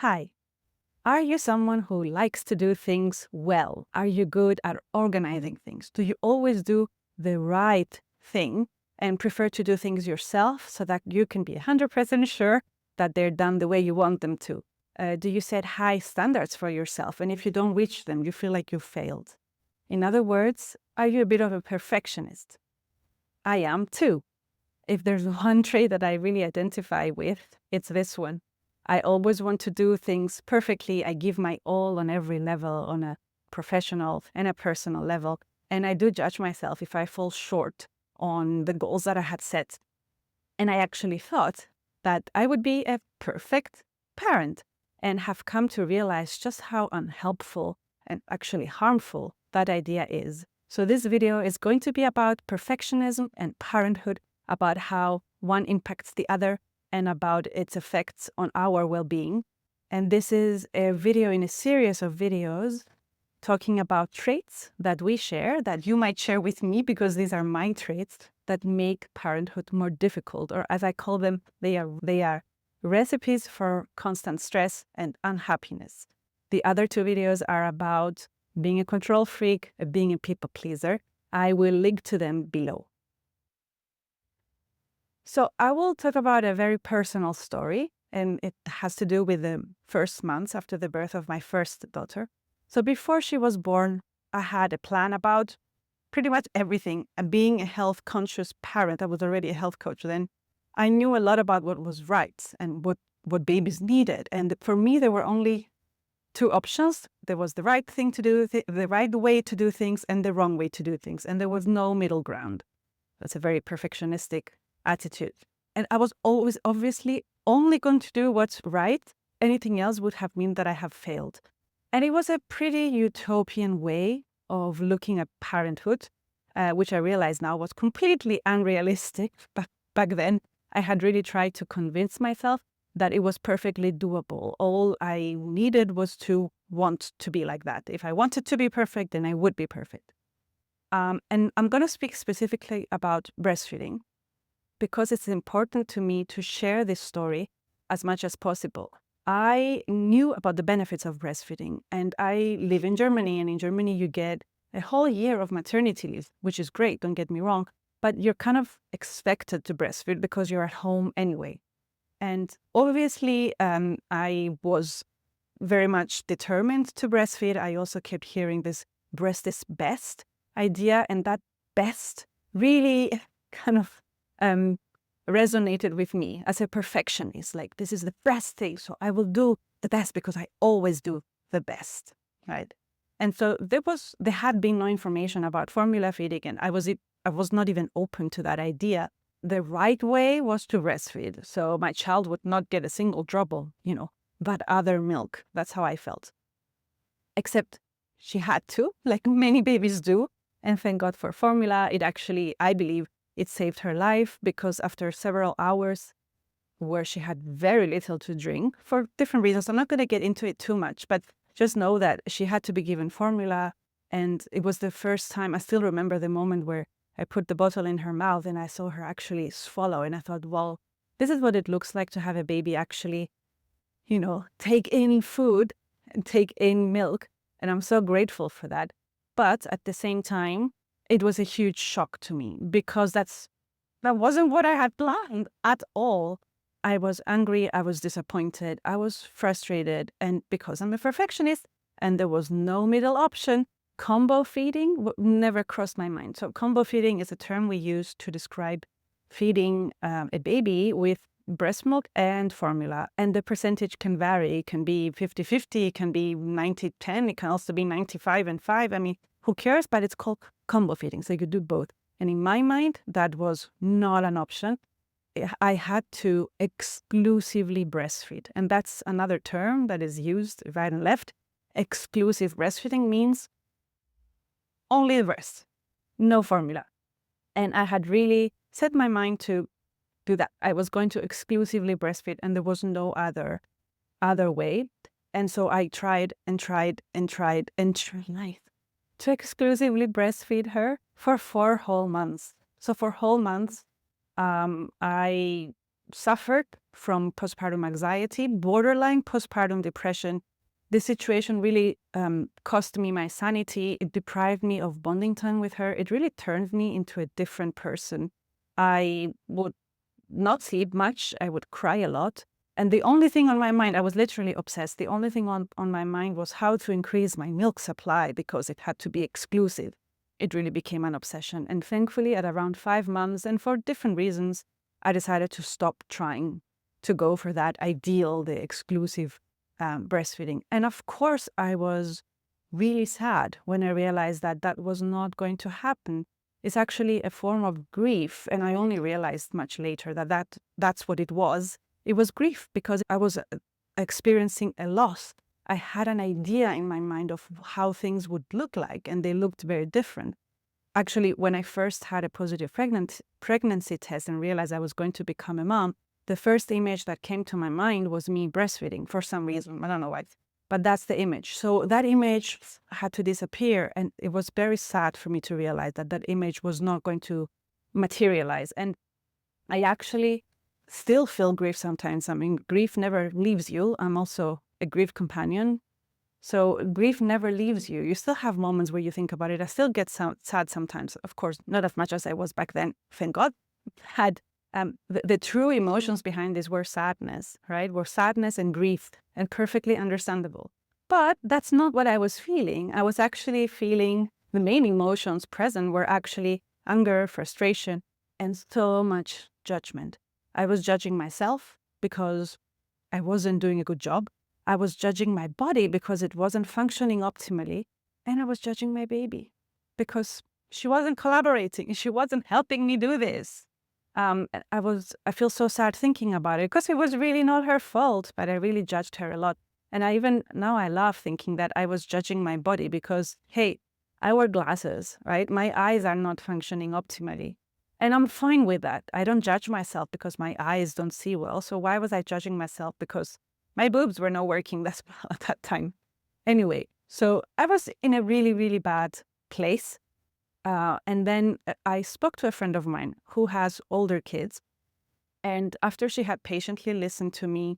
Hi, are you someone who likes to do things well? Are you good at organizing things? Do you always do the right thing and prefer to do things yourself so that you can be 100% sure that they're done the way you want them to? Do you set high standards for yourself? And if you don't reach them, you feel like you failed? In other words, are you a bit of a perfectionist? I am too. If there's one trait that I really identify with, it's this one. I always want to do things perfectly. I give my all on every level, on a professional and a personal level. And I do judge myself if I fall short on the goals that I had set. And I actually thought that I would be a perfect parent and have come to realize just how unhelpful and actually harmful that idea is. So this video is going to be about perfectionism and parenthood, about how one impacts the other, and about its effects on our well-being. And this is a video in a series of videos talking about traits that we share, that you might share with me, because these are my traits that make parenthood more difficult, or as I call them, they are recipes for constant stress and unhappiness. The other two videos are about being a control freak, being a people pleaser. I will link to them below. So I will talk about a very personal story, and it has to do with the first months after the birth of my first daughter. So before she was born, I had a plan about pretty much everything. And being a health-conscious parent, I was already a health coach then, I knew a lot about what was right and what babies needed. And for me, there were only two options. There was the right thing to do, the right way to do things, and the wrong way to do things. And there was no middle ground. That's a very perfectionistic attitude. And I was always obviously only going to do what's right. Anything else would have meant that I have failed. And it was a pretty utopian way of looking at parenthood, which I realize now was completely unrealistic. But back then, I had really tried to convince myself that it was perfectly doable. All I needed was to want to be like that. If I wanted to be perfect, then I would be perfect. And I'm going to speak specifically about breastfeeding because it's important to me to share this story as much as possible. I knew about the benefits of breastfeeding, and I live in Germany, and in Germany you get a whole year of maternity leave, which is great, don't get me wrong, but you're kind of expected to breastfeed because you're at home anyway. And obviously, I was very much determined to breastfeed. I also kept hearing this breast is best idea, and that best really kind of resonated with me as a perfectionist. Like, this is the best thing, so I will do the best because I always do the best, right? And so there had been no information about formula feeding, and I was not even open to that idea. The right way was to breastfeed, so my child would not get a single drop of, that other milk. That's how I felt. Except she had to, like many babies do. And thank God for formula. It actually, I believe, it saved her life, because after several hours where she had very little to drink for different reasons, I'm not going to get into it too much, but just know that she had to be given formula. And it was the first time, I still remember the moment where I put the bottle in her mouth and I saw her actually swallow. And I thought, well, this is what it looks like to have a baby actually, take in food and take in milk. And I'm so grateful for that. But at the same time, it was a huge shock to me, because that wasn't what I had planned at all. I was angry, I was disappointed, I was frustrated. And because I'm a perfectionist and there was no middle option, combo feeding never crossed my mind. So combo feeding is a term we use to describe feeding a baby with breast milk and formula. And the percentage can vary. It can be 50-50, it can be 90-10, it can also be 95 and 5. I mean, who cares? But it's called combo feeding, so you could do both. And in my mind, that was not an option. I had to exclusively breastfeed. And that's another term that is used right and left. Exclusive breastfeeding means only the breast, no formula. And I had really set my mind to do that. I was going to exclusively breastfeed, and there was no other way. And so I tried to exclusively breastfeed her for 4 whole months. So for whole months, I suffered from postpartum anxiety, borderline postpartum depression. This situation really cost me my sanity. It deprived me of bonding time with her. It really turned me into a different person. I would not sleep much. I would cry a lot. And the only thing on my mind, I was literally obsessed. The only thing on my mind was how to increase my milk supply because it had to be exclusive. It really became an obsession. And thankfully, at around 5 months, and for different reasons, I decided to stop trying to go for that ideal, the exclusive breastfeeding. And of course, I was really sad when I realized that that was not going to happen. It's actually a form of grief. And I only realized much later that that's what it was. It was grief because I was experiencing a loss. I had an idea in my mind of how things would look like, and they looked very different. Actually, when I first had a positive pregnancy test and realized I was going to become a mom, the first image that came to my mind was me breastfeeding for some reason. I don't know why, but that's the image. So that image had to disappear, and it was very sad for me to realize that that image was not going to materialize. And I actually still feel grief sometimes. I mean, grief never leaves you. I'm also a grief companion. So grief never leaves you. You still have moments where you think about it. I still get sad sometimes. Of course, not as much as I was back then. Thank God. Had the true emotions behind this were sadness, right? Were sadness and grief, and perfectly understandable. But that's not what I was feeling. I was actually feeling the main emotions present were actually anger, frustration, and so much judgment. I was judging myself because I wasn't doing a good job. I was judging my body because it wasn't functioning optimally. And I was judging my baby because she wasn't collaborating. She wasn't helping me do this. I feel so sad thinking about it because it was really not her fault, but I really judged her a lot. And now I laugh thinking that I was judging my body because, hey, I wear glasses, right? My eyes are not functioning optimally. And I'm fine with that. I don't judge myself because my eyes don't see well. So why was I judging myself? Because my boobs were not working that well at that time. Anyway, so I was in a really, really bad place. And then I spoke to a friend of mine who has older kids. And after she had patiently listened to me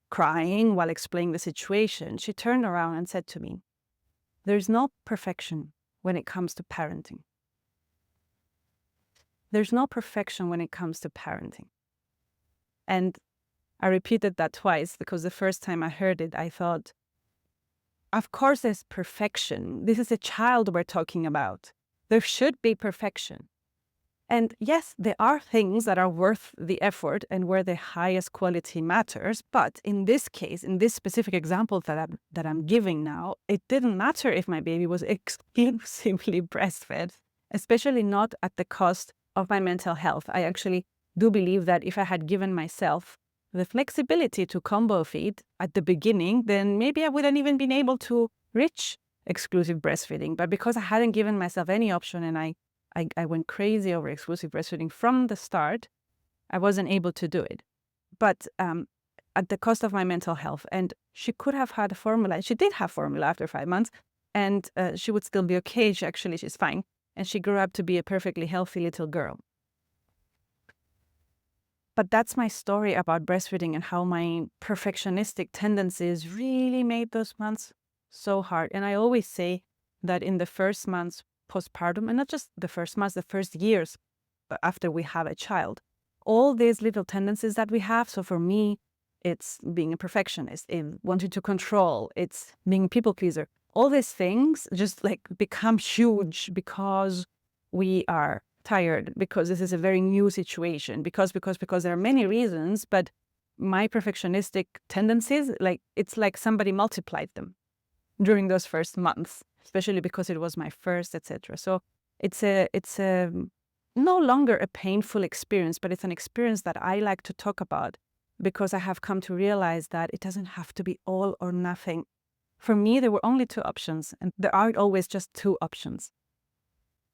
crying while explaining the situation, she turned around and said to me, "There's no perfection when it comes to parenting. There's no perfection when it comes to parenting." And I repeated that twice because the first time I heard it, I thought, of course there's perfection. This is a child we're talking about. There should be perfection. And yes, there are things that are worth the effort and where the highest quality matters. But in this case, in this specific example that I'm giving now, it didn't matter if my baby was exclusively breastfed, especially not at the cost of my mental health. I actually do believe that if I had given myself the flexibility to combo feed at the beginning, then maybe I wouldn't even been able to reach exclusive breastfeeding. But because I hadn't given myself any option and I went crazy over exclusive breastfeeding from the start, I wasn't able to do it. But at the cost of my mental health. And she could have had a formula. She did have formula after 5 months, and she would still be okay. She's fine. And she grew up to be a perfectly healthy little girl. But that's my story about breastfeeding and how my perfectionistic tendencies really made those months so hard. And I always say that in the first months postpartum, and not just the first months, the first years after we have a child, all these little tendencies that we have. So for me, it's being a perfectionist, in wanting to control, it's being a people pleaser. All these things just like become huge because we are tired, because this is a very new situation, because there are many reasons, but my perfectionistic tendencies, like it's like somebody multiplied them during those first months, especially because it was my first, etc. So it's a no longer a painful experience, but it's an experience that I like to talk about because I have come to realize that it doesn't have to be all or nothing. For me, there were only two options, and there aren't always just two options.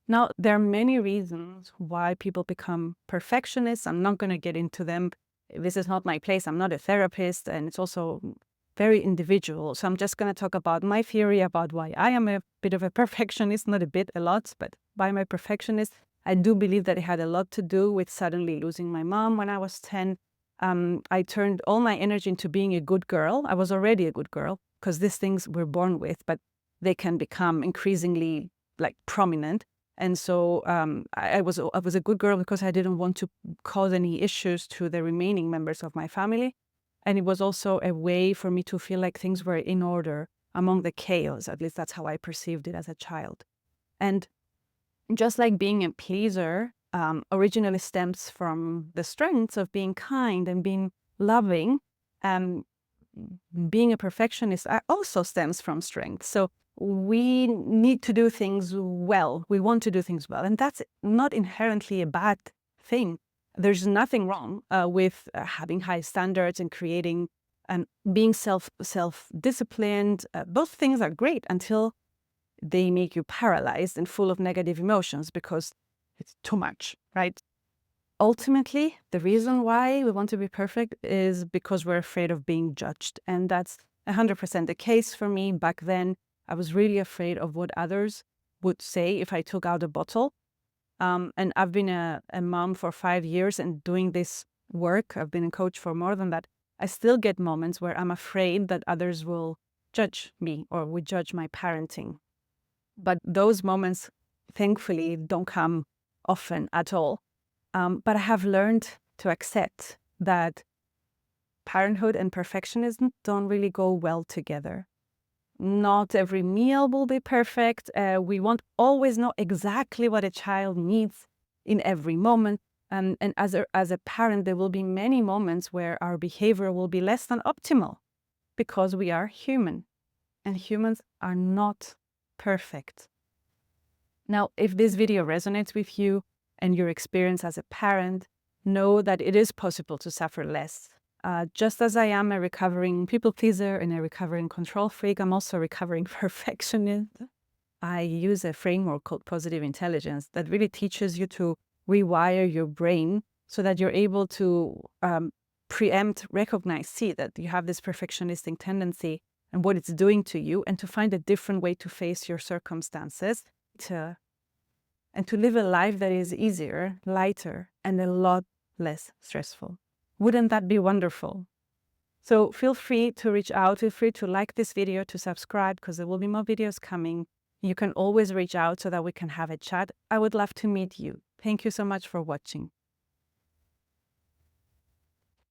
Now, there are many reasons why people become perfectionists. I'm not going to get into them. This is not my place. I'm not a therapist, and it's also very individual. So I'm just going to talk about my theory about why I am a bit of a perfectionist, not a bit, a lot, but why I'm a perfectionist. I do believe that it had a lot to do with suddenly losing my mom when I was 10. I turned all my energy into being a good girl. I was already a good girl because these things we're born with, but they can become increasingly prominent. And so I was a good girl because I didn't want to cause any issues to the remaining members of my family. And it was also a way for me to feel like things were in order among the chaos. At least that's how I perceived it as a child. And just like being a pleaser originally stems from the strengths of being kind and being loving, being a perfectionist also stems from strength. So we need to do things well. We want to do things well. And that's not inherently a bad thing. There's nothing wrong with having high standards and creating and being self-disciplined. Both things are great until they make you paralyzed and full of negative emotions because it's too much, right? Ultimately, the reason why we want to be perfect is because we're afraid of being judged. And that's 100% the case for me. Back then, I was really afraid of what others would say if I took out a bottle. And I've been a mom for 5 years and doing this work. I've been a coach for more than that. I still get moments where I'm afraid that others will judge me or would judge my parenting. But those moments, thankfully, don't come often at all. But I have learned to accept that parenthood and perfectionism don't really go well together. Not every meal will be perfect. We won't always know exactly what a child needs in every moment. And as a parent, there will be many moments where our behavior will be less than optimal because we are human. And humans are not perfect. Now, if this video resonates with you and your experience as a parent, know that it is possible to suffer less. Just as I am a recovering people pleaser and a recovering control freak, I'm also a recovering perfectionist. I use a framework called positive intelligence that really teaches you to rewire your brain so that you're able to recognize, see that you have this perfectionistic tendency and what it's doing to you, and to find a different way to face your circumstances, and to live a life that is easier, lighter, and a lot less stressful. Wouldn't that be wonderful? So feel free to reach out, feel free to like this video, to subscribe, because there will be more videos coming. You can always reach out so that we can have a chat. I would love to meet you. Thank you so much for watching.